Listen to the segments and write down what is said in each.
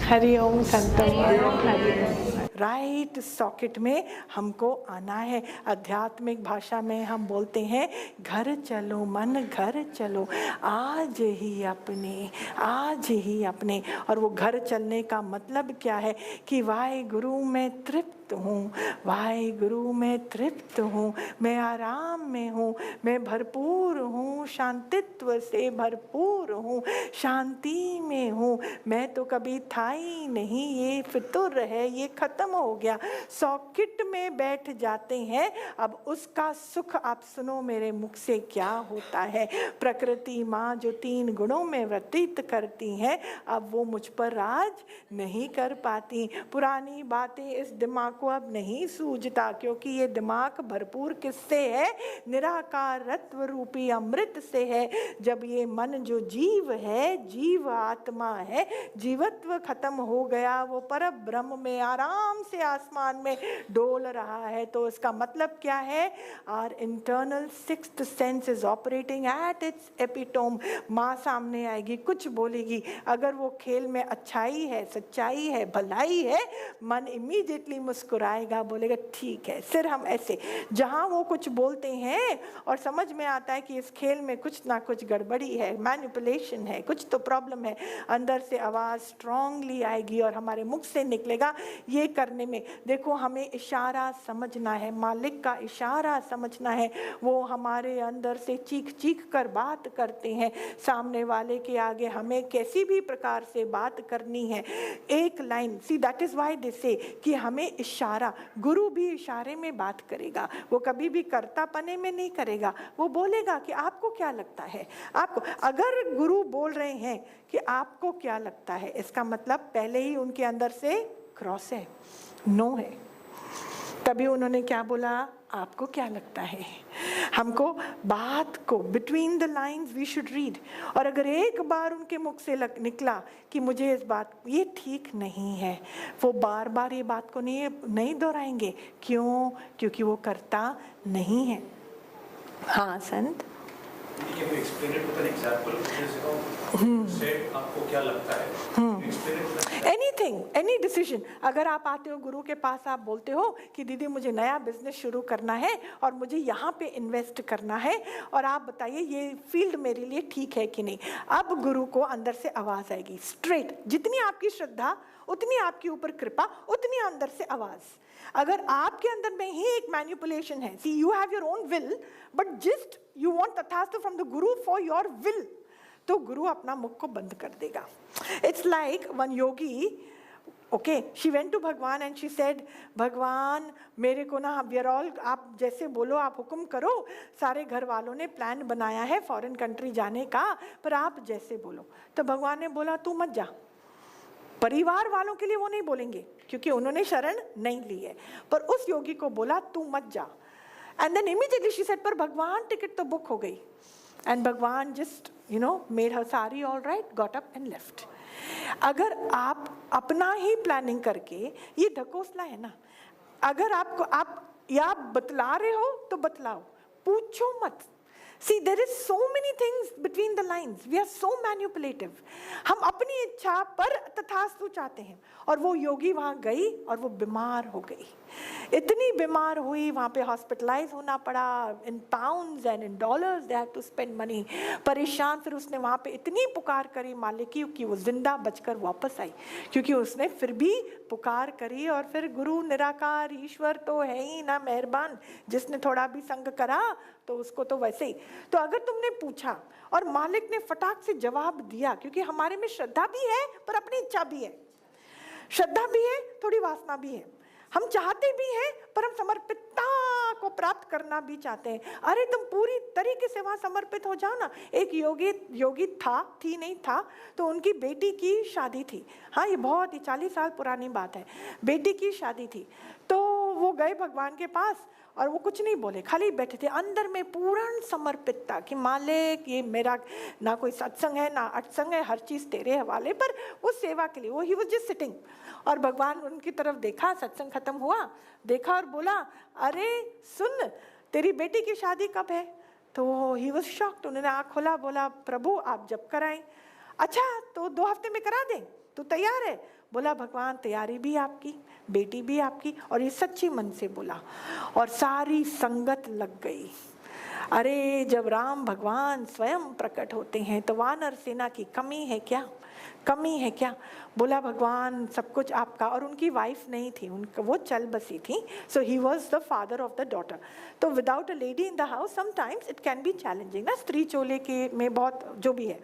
हरि ओम संतम, right socket में हमको आना है। आध्यात्मिक भाषा में हम बोलते हैं घर चलो मन घर चलो, आज ही अपने, आज ही अपने। और वो घर चलने का मतलब क्या है कि वाहे गुरु में तृप्त हूँ, वाहे गुरु में तृप्त हूँ, मैं आराम में हूँ, मैं भरपूर हूँ, शांतित्व से भरपूर हूँ, शांति में हूँ। मैं तो कभी था ही नहीं, ये फितुर है, ये खत्म हो गया। सॉकेट में बैठ जाते हैं, अब उसका सुख आप सुनो मेरे मुख से क्या होता है। प्रकृति माँ जो 3 गुणों में व्यतीत करती हैं, अब वो मुझ पर राज नहीं कर पाती। पुरानी बातें इस दिमाग को अब नहीं सूझता, क्योंकि ये दिमाग भरपूर किससे है? निराकारत्व रूपी अमृत से है। जब ये मन जो जीव है, जीव आत्मा है, जीवत्व खत्म हो गया, वो पर ब्रह्म में आराम से आसमान में डोल रहा है, तो इसका मतलब क्या है? Our internal sixth sense is operating at its epitome. माँ सामने आएगी, कुछ बोलेगी, अगर वो खेल में अच्छाई है, सच्चाई है, भलाई है, मन इमीडिएटली मुस्कुराएगा, बोलेगा ठीक है। फिर हम ऐसे, जहाँ वो कुछ बोलते हैं और समझ में आता है कि इस खेल में कुछ ना कुछ गड़बड़ी है, मैनिपुलेशन है, कुछ तो प्रॉब्लम है, अंदर से आवाज़ स्ट्रांगली आएगी और हमारे मुख से निकलेगा ये करने में। देखो, हमें इशारा समझना है, मालिक का इशारा समझना है। वो हमारे अंदर से चीख चीख कर बात करते हैं, सामने वाले के आगे हमें कैसी भी प्रकार से बात करनी है। एक line, see that is why they से कि हमें इशारा, गुरु भी इशारे में बात करेगा, वो कभी भी कर्तापने में नहीं करेगा। वो बोलेगा कि आपको क्या लगता है, आपको, अगर गुरु बोल रहे हैं कि आपको क्या लगता है, इसका मतलब पहले ही उनके अंदर से क्रॉस है, नो है। तभी उन्होंने क्या बोला, आपको क्या लगता है। हमको बात को between the lines we should read. और अगर एक बार उनके मुख से निकला कि मुझे इस बात, ये ठीक नहीं है, वो बार बार ये बात को नहीं दोहराएंगे। क्यों? क्योंकि वो करता नहीं है। हाँ संत, आपको क्या लगता है? Anything, any decision. अगर आप आते हो गुरु के पास, आप बोलते हो कि दीदी मुझे नया बिजनेस शुरू करना है और मुझे यहाँ पे इन्वेस्ट करना है, और आप बताइए ये फील्ड मेरे लिए ठीक है कि नहीं। अब गुरु को अंदर से आवाज आएगी स्ट्रेट, जितनी आपकी श्रद्धा उतनी आपके ऊपर कृपा, उतनी अंदर से आवाज। अगर आपके अंदर में ही एक मैनिपुलेशन है, see you have your own will, but just you want तथास्तु from the guru for your will, तो गुरु अपना मुख को बंद कर देगा। It's like one yogi, okay, she went to Bhagwan and she said, भगवान मेरे को ना, वी आर ऑल, आप जैसे बोलो, आप हुक्म करो, सारे घर वालों ने प्लान बनाया है फॉरेन कंट्री जाने का, पर आप जैसे बोलो। तो भगवान ने बोला तू मत जा। परिवार वालों के लिए वो नहीं बोलेंगे क्योंकि उन्होंने शरण नहीं ली है, पर उस योगी को बोला तू मत जा। And then immediately she said, पर भगवान टिकट तो बुक हो गई। एंड भगवान just made her sari all right, got up and left. अगर आप अपना ही प्लानिंग करके, ये ढकोसला है ना, अगर आपको, आप या बतला रहे हो तो बतलाओ, पूछो मत। See, there is so many things between the lines. We are so manipulative. हम अपनी इच्छा पर तथास्तु चाहते हैं। और वो योगी वहाँ गई और वो बीमार हो गई, इतनी बीमार हुई, वहाँ पे हॉस्पिटलाइज होना पड़ा, in pounds and in dollars they had to spend money. परेशान, फिर उसने वहाँ पे इतनी पुकार करी मालिक की कि वो जिंदा बचकर वापस आई, क्योंकि उसने फिर भी पुकार करी। और फिर गुरु निराकार ईश्वर तो है ही ना मेहरबान, जिसने थोड़ा भी संग करा तो उसको तो वैसे ही। तो अगर तुमने पूछा और मालिक ने फटाक से जवाब दिया, क्योंकि हमारे में श्रद्धा भी है पर अपनी इच्छा भी है, श्रद्धा भी है, थोड़ी वासना भी है, हम चाहते भी हैं पर हम समर्पितता को प्राप्त करना भी चाहते हैं। अरे तुम पूरी तरीके से वहां समर्पित हो जाओ ना। एक योगी थी नहीं था, तो उनकी बेटी की शादी थी। हाँ, ये बहुत ही 40 साल पुरानी बात है। बेटी की शादी थी, तो वो गए भगवान के पास और वो कुछ नहीं बोले, खाली बैठे थे, अंदर में पूर्ण समर्पितता कि मालिक ये मेरा ना कोई सत्संग है ना अटसंग है, हर चीज़ तेरे हवाले, पर वो सेवा के लिए, वो ही वाज जस्ट सिटिंग। और भगवान उनकी तरफ देखा, सत्संग खत्म हुआ, देखा और बोला, अरे सुन, तेरी बेटी की शादी कब है? तो ही वाज शॉक्ड। उन्होंने आँख खोला, बोला प्रभु आप जब कराएं। अच्छा तो 2 हफ्ते में करा दें, तू तैयार है? बोला भगवान तैयारी भी आपकी, बेटी भी आपकी, और ये सच्ची मन से बोला और सारी संगत लग गई। अरे जब राम भगवान स्वयं प्रकट होते हैं तो वानर सेना की कमी है क्या, कमी है क्या? बोला भगवान सब कुछ आपका। और उनकी वाइफ नहीं थी, उनका वो चल बसी थी, so he was the father of the daughter. तो without a lady in the house sometimes it can be challenging ना, स्त्री चोले के में बहुत जो भी है।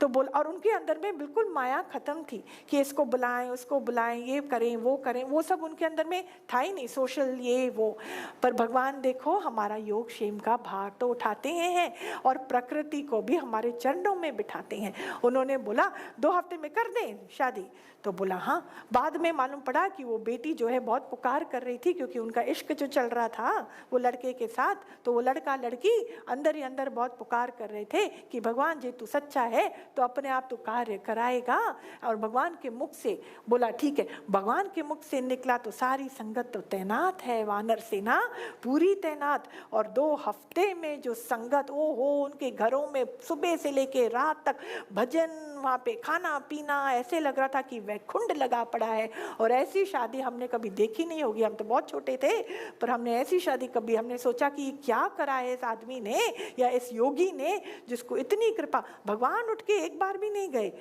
तो बोल, और उनके अंदर में बिल्कुल माया खत्म थी कि इसको बुलाएं उसको बुलाएं, ये करें वो सब उनके अंदर में था ही नहीं, सोशल ये वो। पर भगवान देखो हमारा योग क्षेम का भार तो उठाते हैं और प्रकृति को भी हमारे चरणों में बिठाते हैं। उन्होंने बोला 2 हफ्ते में कर दें शादी, तो बोला हाँ। बाद में मालूम पड़ा कि वो बेटी जो है बहुत पुकार कर रही थी, क्योंकि उनका इश्क जो चल रहा था वो लड़के के साथ, तो वो लड़का लड़की अंदर ही अंदर बहुत पुकार कर रहे थे कि भगवान जी तू सच्चा है तो अपने आप तो कार्य कराएगा। और भगवान के मुख से बोला ठीक है, भगवान के मुख से निकला तो सारी संगत तो तैनात है, वानर सेना पूरी तैनात। और 2 हफ्ते में जो संगत, ओ हो, उनके घरों में सुबह से लेके रात तक भजन, वहाँ पे खाना पीना, ऐसे लग रहा था कि वैकुंठ लगा पड़ा है। और ऐसी शादी हमने कभी देखी नहीं होगी, हम तो बहुत छोटे थे, पर हमने ऐसी शादी कभी, हमने सोचा कि क्या करा है इस आदमी ने या इस योगी ने जिसको इतनी कृपा। भगवान उठ के एक बार भी नहीं गए,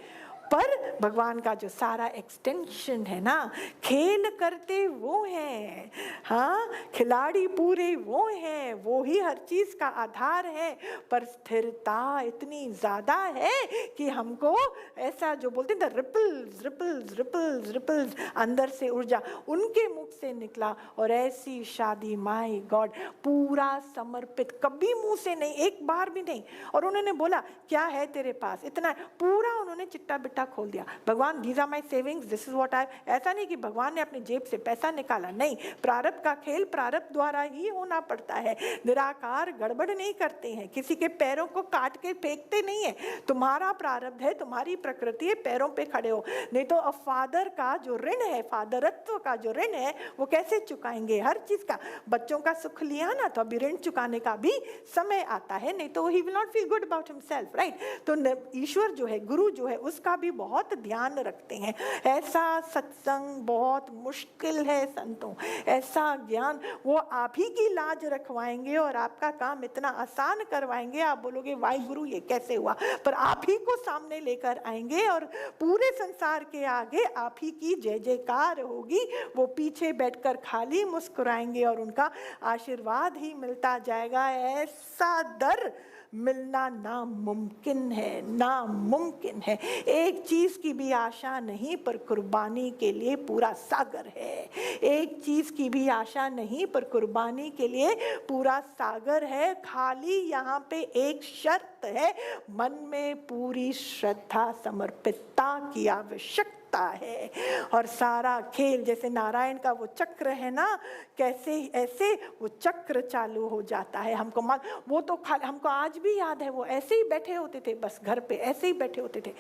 पर भगवान का जो सारा एक्सटेंशन है ना, खेल करते वो हैं, हाँ खिलाड़ी पूरे वो हैं, वो ही हर चीज का आधार है। पर स्थिरता इतनी ज्यादा है कि हमको ऐसा जो बोलते हैं रिपल्स रिपल्स रिपल्स रिपल्स, अंदर से ऊर्जा उनके मुख से निकला। और ऐसी शादी, माय गॉड, पूरा समर्पित, कभी मुंह से नहीं, एक बार भी नहीं। और उन्होंने बोला क्या है तेरे पास, इतना पूरा उन्होंने चिट्टा बिट्टा खोल दिया। भगवान these are my savings, this is what I, ऐसा नहीं कि भगवान ने अपनी जेब से पैसा निकाला, नहीं, प्रारब्ध का खेल प्रारब्ध द्वारा ही होना पड़ता है। निराकार गड़बड़ नहीं करते हैं, किसी के पैरों को काट के फेंकते नहीं है। तुम्हारा प्रारब्ध है, तुम्हारी प्रकृति है, पैरों पे खड़े हो। नहीं तो अब फादर का जो ऋण है, फादरत्व का जो ऋण है, वो कैसे चुकाएंगे? हर चीज का, बच्चों का सुख लिया ना, तो अभी ऋण चुकाने का भी समय आता है, नहीं तो he will not feel good about himself, right? तो ईश्वर जो है, गुरु जो है, उसका भी बहुत ध्यान रखते हैं। ऐसा सत्संग बहुत मुश्किल है संतों, ऐसा ज्ञान वो आप ही की लाज रखवाएंगे और आपका काम इतना आसान करवाएंगे, आप बोलोगे वाहे गुरु ये कैसे हुआ, पर आप ही को सामने लेकर आएंगे और पूरे संसार के आगे आप ही की जय जयकार होगी। वो पीछे बैठकर खाली मुस्कुराएंगे और उनका आशीर्वाद ही मिलता जाएगा। ऐसा दर मिलना नामुमकिन है, नामुमकिन है। एक चीज की भी आशा नहीं, पर कुर्बानी के लिए पूरा सागर है। एक चीज की भी आशा नहीं, पर कुर्बानी के लिए पूरा सागर है। खाली यहाँ पे एक शर्त है, मन में पूरी श्रद्धा समर्पितता की आवश्यकता है। और सारा खेल जैसे नारायण का वो चक्र है ना, कैसे ऐसे वो चक्र चालू हो जाता है। हमको वो तो हमको आज भी याद है, वो ऐसे ही बैठे होते थे, बस घर पे ऐसे ही बैठे होते थे।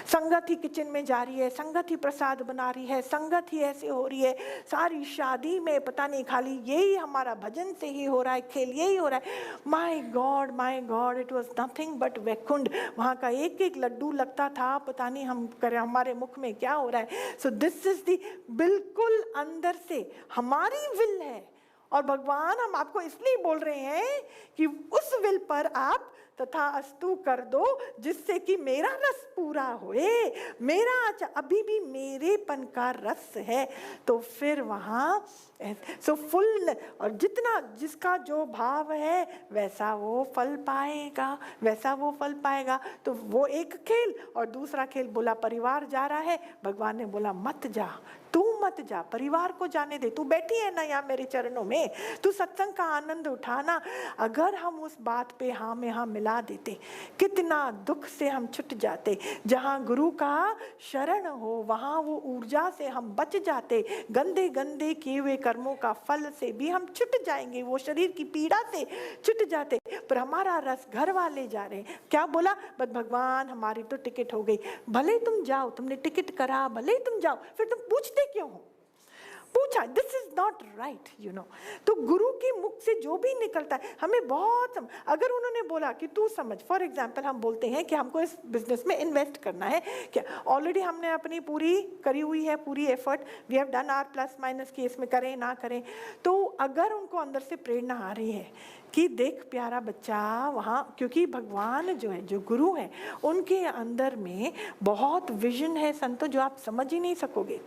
संगत ही किचन में जा रही है, संगत ही प्रसाद बना रही है, संगत ही ऐसे हो रही है। सारी शादी में पता नहीं खाली यही हमारा भजन से ही हो रहा है, खेल यही हो रहा है। My god, it was nothing but Vaikuntha. वहाँ का एक एक लड्डू लगता था पता नहीं हम करें हमारे मुख में क्या हो रहा है। सो दिस इज दी, बिल्कुल अंदर से हमारी विल है। और भगवान हम आपको इसलिए बोल रहे हैं कि उस विल पर आप तथा अस्तु कर दो, जिससे कि मेरा रस पूरा होए। मेरा अभी भी मेरेपन का रस है, तो फिर वहाँ सो फुल, और जितना जिसका जो भाव है वैसा वो फल पाएगा, वैसा वो फल पाएगा। तो वो एक खेल। और दूसरा खेल बोला परिवार जा रहा है, भगवान ने बोला मत जा, तू मत जा, परिवार को जाने दे, तू बैठी है ना यहाँ मेरे चरणों में, तू सत्संग का आनंद उठाना। अगर हम उस बात पे हाँ में हाँ मिला देते, कितना दुख से हम छुट जाते। जहाँ गुरु का शरण हो वहाँ वो ऊर्जा से हम बच जाते, गंदे गंदे किए हुए कर्मों का फल से भी हम छुट जाएंगे, वो शरीर की पीड़ा से छुट जाते। पर हमारा रस घर वाले जा रहे हैं, क्या बोला, बस भगवान हमारी तो टिकट हो गई, भले तुम जाओ, तुमने टिकट करा, भले तुम जाओ, फिर तुम पूछते क्यों हो? पूछा, this is not right, you know. तो गुरु के मुख से जो भी निकलता है हमें बहुत, अगर उन्होंने बोला कि तू समझ, फॉर एग्जाम्पल हम बोलते हैं कि हमको इस बिजनेस में इन्वेस्ट करना है, क्या ऑलरेडी हमने अपनी पूरी करी हुई है, पूरी effort, we have done our plus minus कि इसमें करें ना करें, तो अगर उनको अंदर से प्रेरणा आ रही है कि देख प्यारा बच्चा वहाँ, क्योंकि भगवान जो है, जो गुरु है, उनके अंदर में बहुत विजन है संतो, जो आप समझ ही नहीं सकोगे।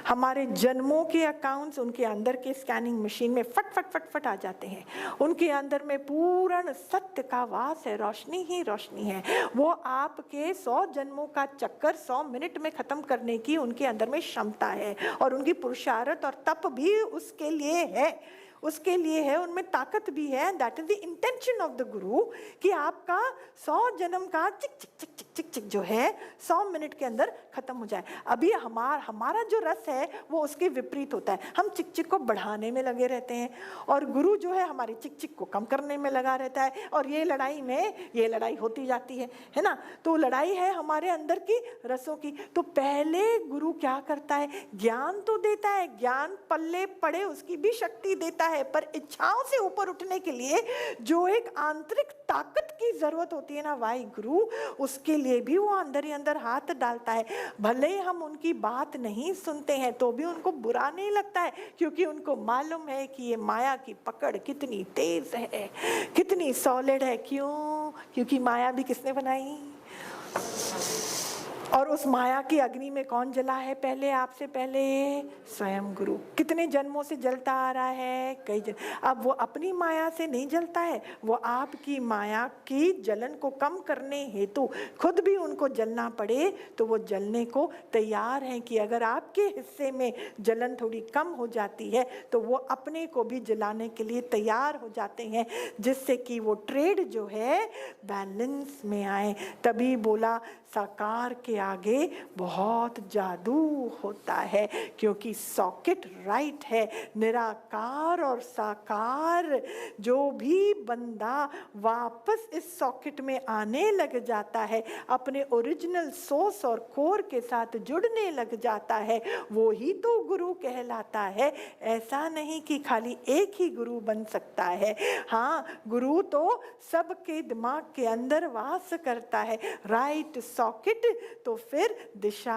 हमारे जन्मों के अकाउंट्स उनके अंदर के स्कैनिंग मशीन में फट फट फट फट आ जाते हैं। उनके अंदर में पूर्ण सत्य का वास है, रोशनी ही रोशनी है। वो आपके 100 जन्मों का चक्कर 100 मिनट में खत्म करने की उनके अंदर में क्षमता है, और उनकी पुरुषार्थ और तप भी उसके लिए है, उसके लिए है, उनमें ताकत भी है। That is the intention of the गुरु कि आपका 100 जन्म का चिक चिक चिक चिक चिक चिक जो है 100 मिनट के अंदर खत्म हो जाए। अभी हमारा जो रस है वो उसके विपरीत होता है, हम चिक चिक को बढ़ाने में लगे रहते हैं, और गुरु जो है हमारी चिक चिक को कम करने में लगा रहता है, और ये लड़ाई होती जाती है ना। तो लड़ाई है हमारे अंदर की रसों की। तो पहले गुरु क्या करता है, ज्ञान तो देता है, ज्ञान पल्ले पड़े उसकी भी शक्ति देता है, पर इच्छाओं से ऊपर उठने के लिए जो एक आंतरिक ताकत की जरूरत होती है ना वाई गुरु, उसके लिए भी वो अंदर ही अंदर हाथ डालता है। भले हम उनकी बात नहीं सुनते हैं तो भी उनको बुरा नहीं लगता है, क्योंकि उनको मालूम है कि ये माया की पकड़ कितनी तेज है, कितनी सॉलिड है। क्यों? क्योंकि माया भी किसने बनाई, और उस माया की अग्नि में कौन जला है पहले, आपसे पहले स्वयं गुरु। कितने जन्मों से जलता आ रहा है, कई जन्म। अब वो अपनी माया से नहीं जलता है, वो आपकी माया की जलन को कम करने हेतु खुद भी उनको जलना पड़े तो वो जलने को तैयार हैं, कि अगर आपके हिस्से में जलन थोड़ी कम हो जाती है तो वो अपने को भी जलाने के लिए तैयार हो जाते हैं, जिससे कि वो ट्रेड जो है बैलेंस में आए। तभी बोला साकार के आगे बहुत जादू होता है, क्योंकि सॉकेट राइट है। निराकार और साकार जो भी बंदा वापस इस सॉकेट में आने लग जाता है, अपने ओरिजिनल सोर्स और कोर के साथ जुड़ने लग जाता है, वो ही तो गुरु कहलाता है। ऐसा नहीं कि खाली एक ही गुरु बन सकता है। हाँ, गुरु तो सबके दिमाग के अंदर वास करता है। राइट सॉकेट तो फिर दिशा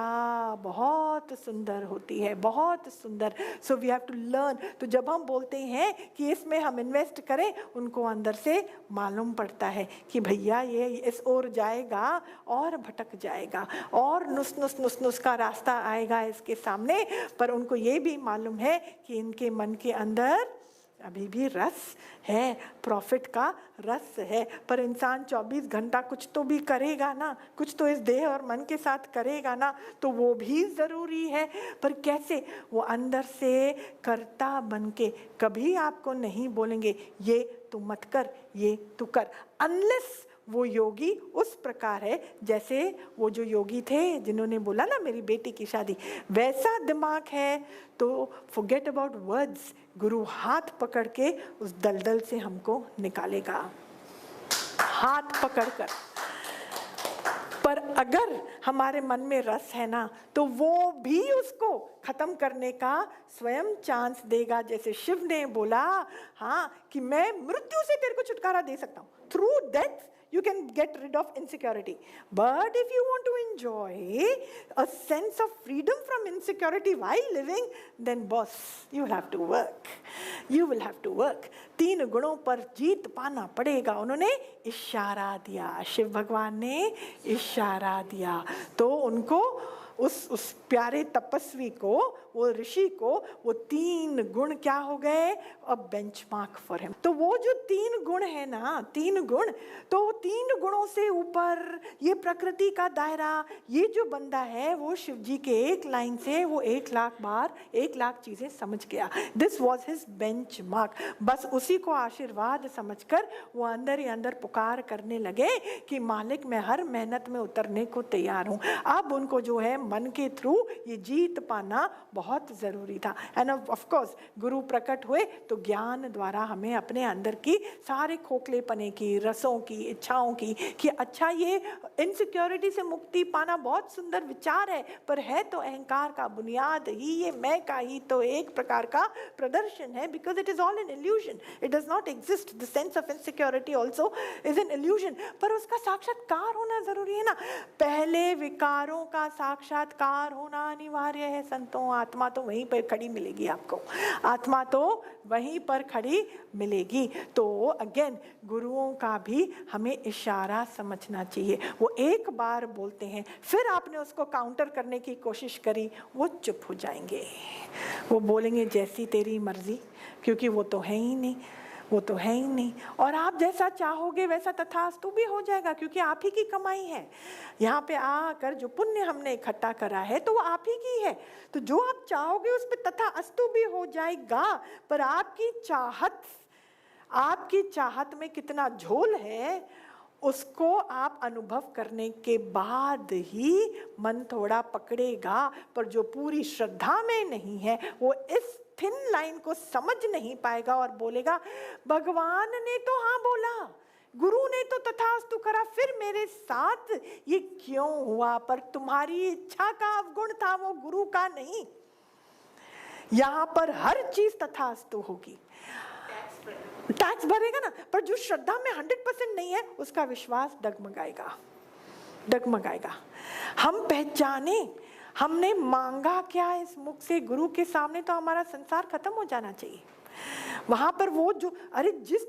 बहुत सुंदर होती है, बहुत सुंदर। So we have to learn. तो जब हम बोलते हैं कि इसमें हम इन्वेस्ट करें, उनको अंदर से मालूम पड़ता है कि भैया ये इस ओर जाएगा और भटक जाएगा, और नुस का रास्ता आएगा इसके सामने, पर उनको ये भी मालूम है कि इनके मन के अंदर अभी भी रस है, प्रॉफिट का रस है। पर इंसान 24 घंटा कुछ तो भी करेगा ना, कुछ तो इस देह और मन के साथ करेगा ना, तो वो भी ज़रूरी है। पर कैसे? वो अंदर से कर्ता बन के कभी आपको नहीं बोलेंगे ये तू मत कर, ये तू कर, अनलेस वो योगी उस प्रकार है जैसे वो जो योगी थे जिन्होंने बोला ना मेरी बेटी की शादी, वैसा दिमाग है तो फॉरगेट अबाउट वर्ड्स। गुरु हाथ पकड़ के उस दलदल से हमको निकालेगा, हाथ पकड़ कर। पर अगर हमारे मन में रस है ना, तो वो भी उसको खत्म करने का स्वयं चांस देगा। जैसे शिव ने बोला, हाँ, कि मैं मृत्यु से तेरे को छुटकारा दे सकता हूँ, through death you can get rid of insecurity. But if you want to enjoy a sense of freedom from insecurity while living, then boss, you will have to work. You will have to work. 3 गुणों पर जीत पाना पड़ेगा। उन्होंने इशारा दिया, शिव भगवान ने इशारा दिया, तो उनको उस प्यारे तपस्वी को, वो ऋषि को, वो 3 गुण क्या हो गए, अ बेंचमार्क फॉर हिम। तो वो जो 3 गुण है ना, 3 गुण, तो 3 गुणों से ऊपर ये प्रकृति का दायरा, ये जो बंदा है वो शिव जी के एक लाइन से वो 1 लाख बार 1 लाख चीजें समझ गया। This was his benchmark. बस उसी को आशीर्वाद समझकर वो अंदर ही अंदर पुकार करने लगे कि मालिक मैं हर मेहनत में उतरने को तैयार हूँ। अब उनको जो है मन के थ्रू ये जीत पाना बहुत बहुत ज़रूरी था। एंड ऑफ कोर्स गुरु प्रकट हुए तो ज्ञान द्वारा हमें अपने अंदर की सारे खोखलेपने की, रसों की, इच्छाओं की, कि अच्छा ये इनसिक्योरिटी से मुक्ति पाना बहुत सुंदर विचार है, पर है तो अहंकार का बुनियाद ही, ये मैं का ही तो एक प्रकार का प्रदर्शन है, because it is all an illusion, it does not exist, the sense of insecurity also is an illusion. पर उसका साक्षात्कार होना जरूरी है ना, पहले विकारों का साक्षात्कार होना अनिवार्य है संतों। आत्मा तो वहीं पर खड़ी मिलेगी आपको, आत्मा तो वहीं पर खड़ी मिलेगी। तो अगेन गुरुओं का भी हमें इशारा समझना चाहिए। वो एक बार बोलते हैं, फिर आपने उसको काउंटर करने की कोशिश करी, वो चुप हो जाएंगे, वो बोलेंगे जैसी तेरी मर्जी, क्योंकि वो तो है ही नहीं, वो तो है ही नहीं। और आप जैसा चाहोगे वैसा तथास्तु भी हो जाएगा, क्योंकि आप ही की कमाई है। यहाँ पे आकर जो पुण्य हमने इकट्ठा करा है तो वो आप ही की है, तो जो आप चाहोगे उस पर तथास्तु भी हो जाएगा। पर आपकी चाहत में कितना झोल है, उसको आप अनुभव करने के बाद ही मन थोड़ा पकड़ेगा। पर जो पूरी श्रद्धा में नहीं है, वो इस थिन लाइन को समझ नहीं पाएगा और बोलेगा भगवान ने तो हाँ बोला, गुरु ने तो तथास्तु करा, फिर मेरे साथ ये क्यों हुआ? पर तुम्हारी इच्छा का अवगुण था, वो गुरु का नहीं। यहां पर हर चीज तथास्तु होगी, टैक्स भरेगा ना, पर जो श्रद्धा में 100% नहीं है, उसका विश्वास डगमगाएगा। हम पहचाने हमने मांगा क्या इस मुख से, गुरु के सामने तो हमारा संसार खत्म हो जाना चाहिए। वहां पर वो जो जिस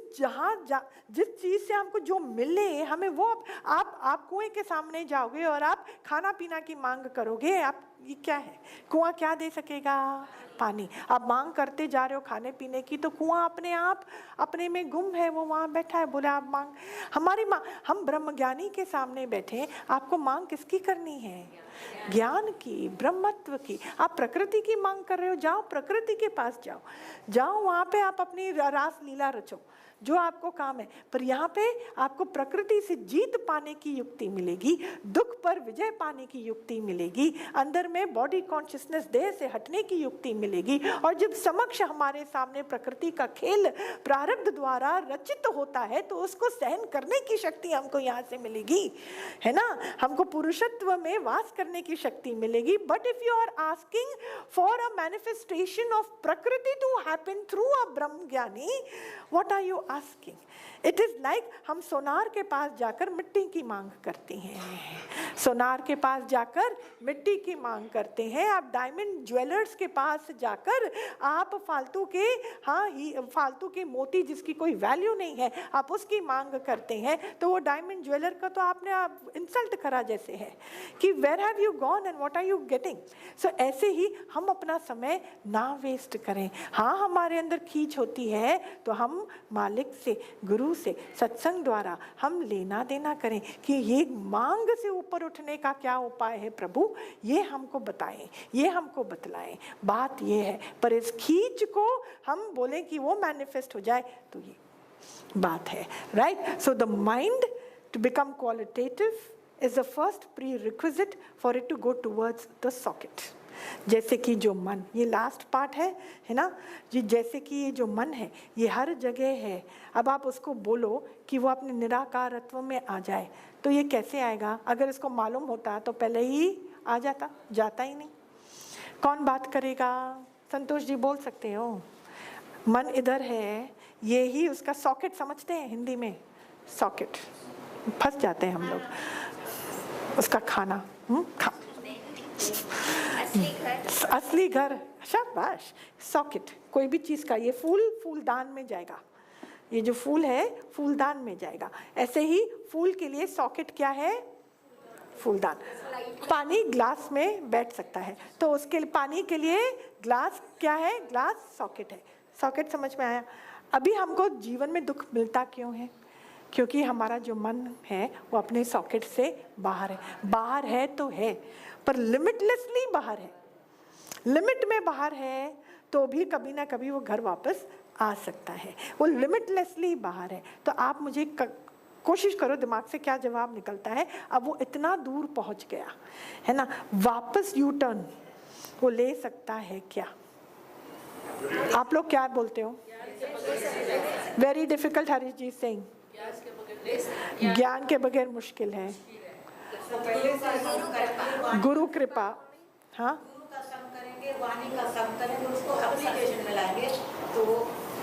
चीज से हमको जो मिले, हमें वो आप कुएं के सामने जाओगे और आप खाना पीना की मांग करोगे, आप ये क्या है, कुआं क्या दे सकेगा? पानी। आप मांग करते जा रहे हो खाने पीने की, तो कुआं अपने आप अपने में गुम है, वो वहां बैठा है, बोले आप मांग। हम ब्रह्मज्ञानी के सामने बैठे, आपको मांग किसकी करनी है? ज्ञान की, ब्रह्मत्व की। आप प्रकृति की मांग कर रहे हो, जाओ प्रकृति के पास जाओ वहां पे आप अपनी रास लीला रचो, जो आपको काम है। पर यहाँ पे आपको प्रकृति से जीत पाने की युक्ति मिलेगी, दुख पर विजय पाने की युक्ति मिलेगी, अंदर में बॉडी कॉन्शियसनेस, देह से हटने की युक्ति मिलेगी। और जब समक्ष हमारे सामने प्रकृति का खेल प्रारब्ध द्वारा रचित होता है, तो उसको सहन करने की शक्ति हमको यहाँ से मिलेगी, है ना। हमको पुरुषत्व में वास करने की शक्ति मिलेगी। But if you are asking for a manifestation of prakriti to happen through a brahma gyani, what are you asking? It is like हम सोनार के पास जाकर मिट्टी की मांग करते हैं, सोनार के पास जाकर मिट्टी की मांग करते हैं। आप डायमंड ज्वेलर्स के पास जाकर आप फालतू के मोती जिसकी कोई वैल्यू नहीं है, आप उसकी मांग करते हैं, तो वो डायमंड ज्वेलर का तो आपने इंसल्ट करा जैसे है कि where have you gone and what are you getting. So ऐसे ही हम अपना समय ना वेस्ट करें। हाँ, हमारे अंदर खींच होती है तो हम मालिक से, गुरु से, सत्संग द्वारा हम लेना देना करें कि ये मांग से ऊपर उठने का क्या उपाय है प्रभु, ये हमको बताएं, ये हमको बतलाएं। बात ये है, पर इस खींच को हम बोलें कि वो मैनिफेस्ट हो जाए, तो ये बात है, right. So the mind to become qualitative is the first prerequisite for it to go towards the socket. जैसे कि जो मन, ये लास्ट पार्ट है ना जी, जैसे कि ये जो मन है ये हर जगह है। अब आप उसको बोलो कि वो अपने निराकारत्व में आ जाए, तो ये कैसे आएगा? अगर इसको मालूम होता तो पहले ही आ जाता ही नहीं। कौन बात करेगा? संतोष जी बोल सकते हो। मन इधर है, ये ही उसका सॉकेट समझते हैं हिंदी में, सॉकेट। फंस जाते हैं हम लोग, उसका खाना असली घर, शाबाश। सॉकेट कोई भी चीज का, ये फूलदान में जाएगा, ये जो फूल है फूलदान में जाएगा। ऐसे ही फूल के लिए सॉकेट क्या है? फूलदान। पानी ग्लास में बैठ सकता है, तो उसके पानी के लिए ग्लास क्या है? ग्लास सॉकेट है। सॉकेट समझ में आया? अभी हमको जीवन में दुख मिलता क्यों है? क्योंकि हमारा जो मन है वो अपने सॉकेट से बाहर है तो है, पर लिमिटलेसली बाहर है। लिमिट में बाहर है तो भी कभी ना कभी वो घर वापस आ सकता है, वो लिमिटलेसली बाहर है। तो आप मुझे कोशिश करो दिमाग से क्या जवाब निकलता है। अब वो इतना दूर पहुंच गया है ना, वापस यू टर्न वो ले सकता है क्या? आप लोग क्या बोलते हो? वेरी डिफिकल्ट, हरीश जी सिंह। ज्ञान के बगैर मुश्किल है। गुरु कृपा, हाँ, करेंगे, वाणी का संग करेंगे, उसको एप्लीकेशन में लाएंगे तो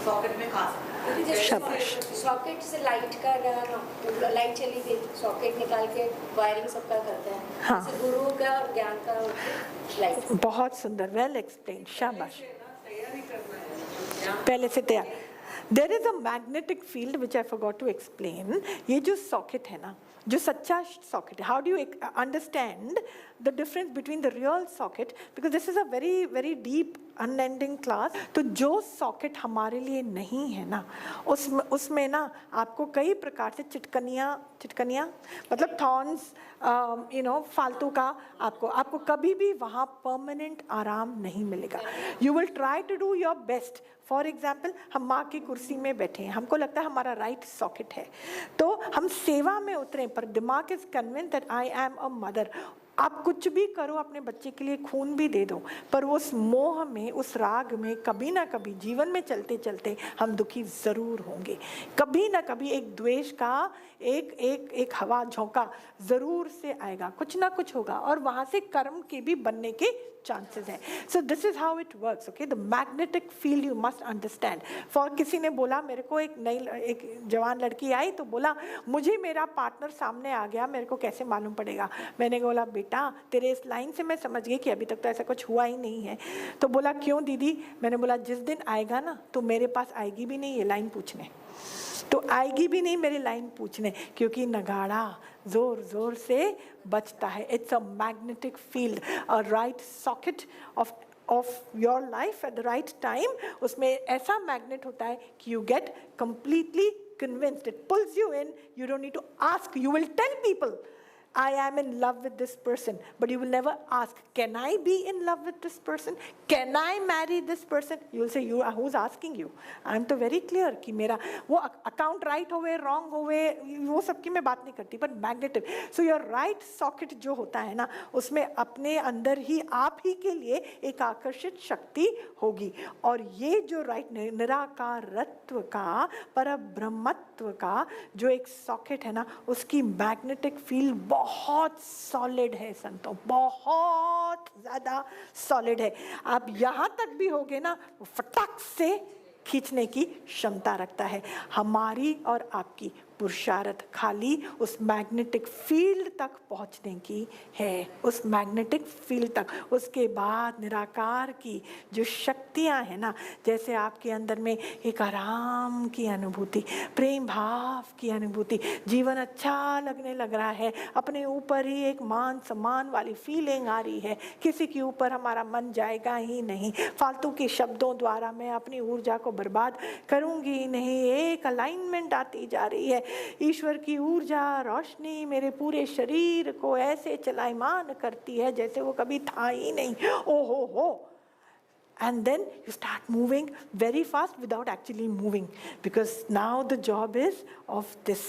सॉकेट में खा सकते। शाबाश। सॉकेट से लाइट का, लाइट चली गई, सॉकेट निकाल के वायरिंग सबका करते हैं। हाँ। गुरु का ज्ञान का लाइट। बहुत सुंदर, वेल एक्सप्लेन, शाबाश। पहले से तैयार। There is a magnetic field which I forgot to explain. ये जो सॉकेट है ना, जो सच्चा सॉकेट है, how do you understand the difference between the real socket? Because this is a very very deep unending class. तो जो socket हमारे लिए नहीं है ना, उसमें ना आपको कई प्रकार से चिटकनियाँ मतलब थॉर्न्स, फालतू का आपको कभी भी वहाँ परमानेंट आराम नहीं मिलेगा। You will try to do your best. For example, हम माँ की कुर्सी में बैठे हैं, हमको लगता है हमारा राइट सॉकेट है, तो हम सेवा में उतरे, पर दिमाग is convinced that I am a mother. आप कुछ भी करो, अपने बच्चे के लिए खून भी दे दो, पर उस मोह में, उस राग में कभी ना कभी जीवन में चलते चलते हम दुखी ज़रूर होंगे। कभी ना कभी एक द्वेष का एक हवा झोंका ज़रूर से आएगा, कुछ ना कुछ होगा, और वहाँ से कर्म के भी बनने के चांसेस हैं। So this is how it works. Okay, the magnetic field you must understand. For किसी ने बोला मेरे को, एक जवान लड़की आई तो बोला मुझे मेरा पार्टनर सामने आ गया, मेरे को कैसे मालूम पड़ेगा? मैंने बोला बेटा, तेरे इस लाइन से मैं समझ गई कि अभी तक तो ऐसा कुछ हुआ ही नहीं है। तो बोला क्यों दीदी? मैंने बोला जिस दिन आएगा ना तो मेरे पास आएगी भी नहीं ये लाइन पूछने, तो आएगी भी नहीं मेरी लाइन पूछने, क्योंकि नगाड़ा जोर जोर से बजता है। It's a magnetic field, a right socket of your life at the right time. उसमें ऐसा मैग्नेट होता है कि you get completely convinced, it pulls you in, you don't need to ask, you will tell people I am in love with this person, but you will never ask, can I be in love with this person? Can I marry this person? You will say, who's asking you? I am तो very clear कि मेरा वो account right होवे, wrong होवे, वो सब की मैं बात नहीं करती, पर magnetic. So your right socket जो होता है ना, उसमें अपने अंदर ही आप ही के लिए एक आकर्षित शक्ति होगी, और ये जो right निराकारत्व का, परब्रह्मत्व का जो एक सॉकेट है ना, उसकी मैग्नेटिक फील्ड बहुत सॉलिड है संतों, बहुत ज़्यादा सॉलिड है। आप यहाँ तक भी होगे ना, फटाक से खींचने की क्षमता रखता है। हमारी और आपकी पुरुषार्थ खाली उस मैग्नेटिक फील्ड तक पहुंचने की है, उस मैग्नेटिक फील्ड तक। उसके बाद निराकार की जो शक्तियां हैं ना, जैसे आपके अंदर में एक आराम की अनुभूति, प्रेम भाव की अनुभूति, जीवन अच्छा लगने लग रहा है, अपने ऊपर ही एक मान सम्मान वाली फीलिंग आ रही है, किसी के ऊपर हमारा मन जाएगा ही नहीं, फालतू के शब्दों द्वारा मैं अपनी ऊर्जा को बर्बाद करूंगी ही नहीं, एक अलाइनमेंट आती जा रही है, ईश्वर की ऊर्जा रोशनी मेरे पूरे शरीर को ऐसे चलायमान करती है जैसे वो कभी था ही नहीं। ओहो हो। And then you start moving very fast without actually moving, because now the job is of this.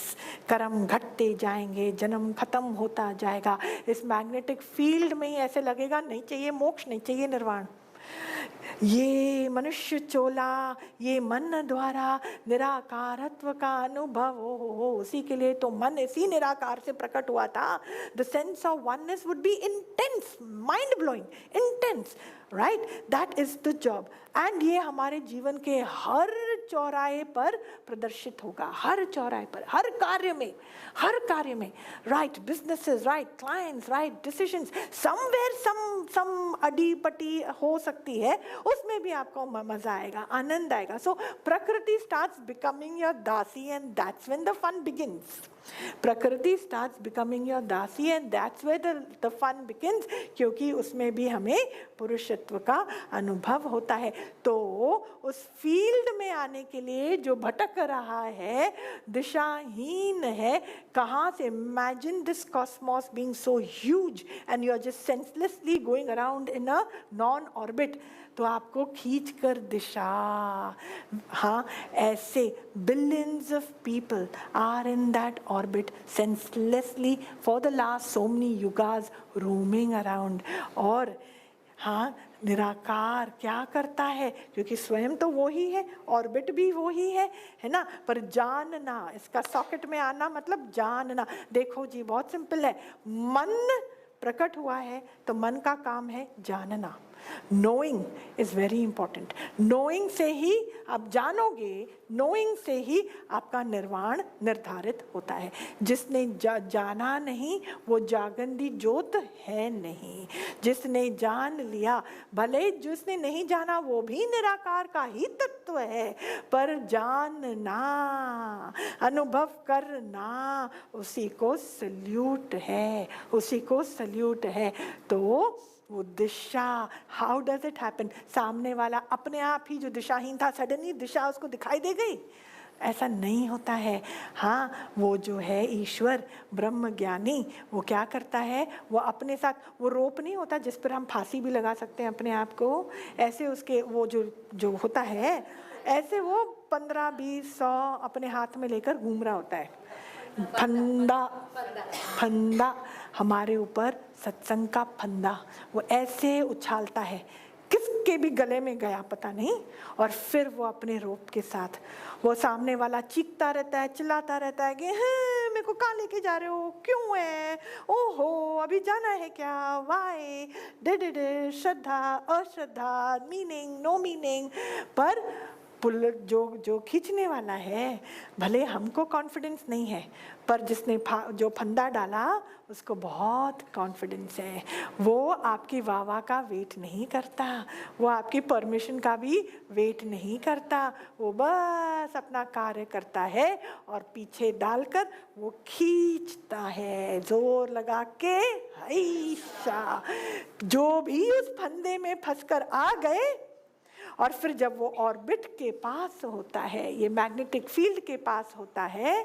कर्म घटते जाएंगे, जन्म खत्म होता जाएगा। इस मैग्नेटिक फील्ड में ही ऐसे लगेगा नहीं चाहिए मोक्ष, नहीं चाहिए निर्वाण, ये मनुष्य चोला, ये मन द्वारा निराकारत्व का अनुभव हो, उसी के लिए तो मन इसी निराकार से प्रकट हुआ था। The sense of oneness would be intense, mind blowing, intense, right? That is the job. And ये हमारे जीवन के हर चौराहे पर प्रदर्शित होगा, हर चौराहे पर, हर कार्य में, right businesses, right clients, right decisions, somewhere some अडी पटी हो सकती है, उसमें भी आपको मजा आएगा, आनंद आएगा। So प्रकृति starts becoming your दासी, and that's when the fun begins. प्रकृति starts becoming your दासी, and that's where the fun begins, क्योंकि उसमें भी हमें पुरुषत्व का अनुभव होता है। तो उस फील्ड में आने के लिए जो भटक रहा है, दिशाहीन है, कहाँ से? Imagine this cosmos being so huge and you are just senselessly going around in a non-orbit. तो आपको खींच कर दिशा, हाँ, ऐसे billions of people are in that orbit senselessly for the last so many yugas roaming around. और हाँ, निराकार क्या करता है, क्योंकि स्वयं तो वो ही है, ऑर्बिट भी वो ही है ना। पर जानना, इसका सॉकेट में आना मतलब जानना। देखो जी, बहुत सिंपल है। मन प्रकट हुआ है तो मन का काम है जानना। Knowing is very important. Knowing से ही आप जानोगे, नोइंग से ही आपका निर्वाण निर्धारित होता है। जिसने जाना नहीं वो जागंदी ज्योत है नहीं। जिसने जान लिया, भले जिसने नहीं जाना वो भी निराकार का ही तत्व है, पर जानना, अनुभव करना, उसी को सल्यूट है, उसी को सल्यूट है। तो वो दिशा, हाउ डज इट हैपन? सामने वाला अपने आप ही जो दिशाहीन था, सडनली दिशा उसको दिखाई दे गई, ऐसा नहीं होता है। हाँ, वो जो है ईश्वर ब्रह्म ज्ञानी, वो क्या करता है, वो अपने साथ, वो रोप नहीं होता जिस पर हम फांसी भी लगा सकते हैं अपने आप को, ऐसे उसके वो जो होता है, ऐसे वो 15-20-100 अपने हाथ में लेकर घूम रहा होता है। फंदा हमारे ऊपर सत्संग का फंदा वो ऐसे उछालता है, किसके भी गले में गया पता नहीं, और फिर वो अपने रोप के साथ, वो सामने वाला चीखता रहता है, चिल्लाता रहता है कि हाँ, मेरे को कहाँ लेके जा रहे हो, क्यों है, ओहो अभी जाना है क्या, why did shraddha ashraddha, meaning no meaning. पर जो खींचने वाला है, भले हमको कॉन्फिडेंस नहीं है, पर जिसने जो फंदा डाला उसको बहुत कॉन्फिडेंस है। वो आपकी वाह का वेट नहीं करता, वो आपकी परमिशन का भी वेट नहीं करता, वो बस अपना कार्य करता है और पीछे डालकर वो खींचता है जोर लगा के। हैशा, जो भी उस फंदे में फंसकर आ गए, और फिर जब वो ऑर्बिट के पास होता है, ये मैग्नेटिक फील्ड के पास होता है,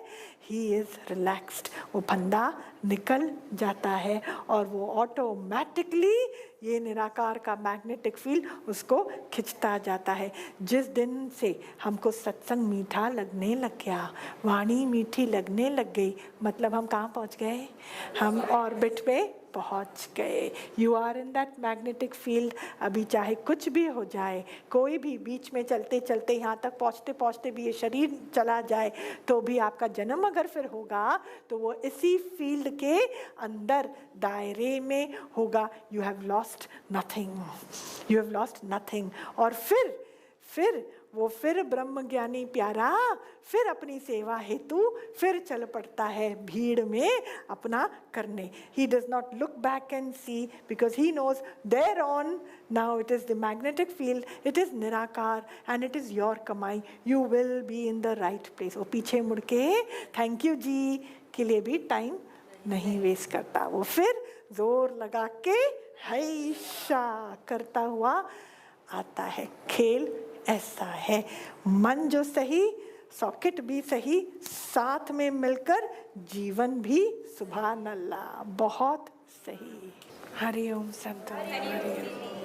ही इज रिलैक्स्ड, वो फंदा निकल जाता है और वो ऑटोमेटिकली ये निराकार का मैग्नेटिक फील्ड उसको खिंचता जाता है। जिस दिन से हमको सत्संग मीठा लगने लग गया, वाणी मीठी लगने लग गई, मतलब हम कहाँ पहुँच गए, हम ऑर्बिट पे पहुंच गए। You are in that magnetic field. अभी चाहे कुछ भी हो जाए, कोई भी बीच में चलते चलते यहाँ तक पहुँचते पहुँचते भी ये शरीर चला जाए, तो भी आपका जन्म अगर फिर होगा तो वो इसी फील्ड के अंदर दायरे में होगा। You have lost nothing, you have lost nothing. और फिर ब्रह्म ज्ञानी प्यारा फिर अपनी सेवा हेतु फिर चल पड़ता है भीड़ में अपना करने। He does not look back and see, because he knows there on now it is the magnetic field, it is निराकार and it is your कमाई, you will be in the right place। वो पीछे मुड़ के thank you जी के लिए भी time नहीं वेस्ट करता, वो फिर जोर लगा के हैशा करता हुआ आता है। खेल ऐसा है, मन जो सही, सॉकेट भी सही, साथ में मिलकर जीवन भी सुभान अल्लाह बहुत सही। हरि ओम संत हरि ओम।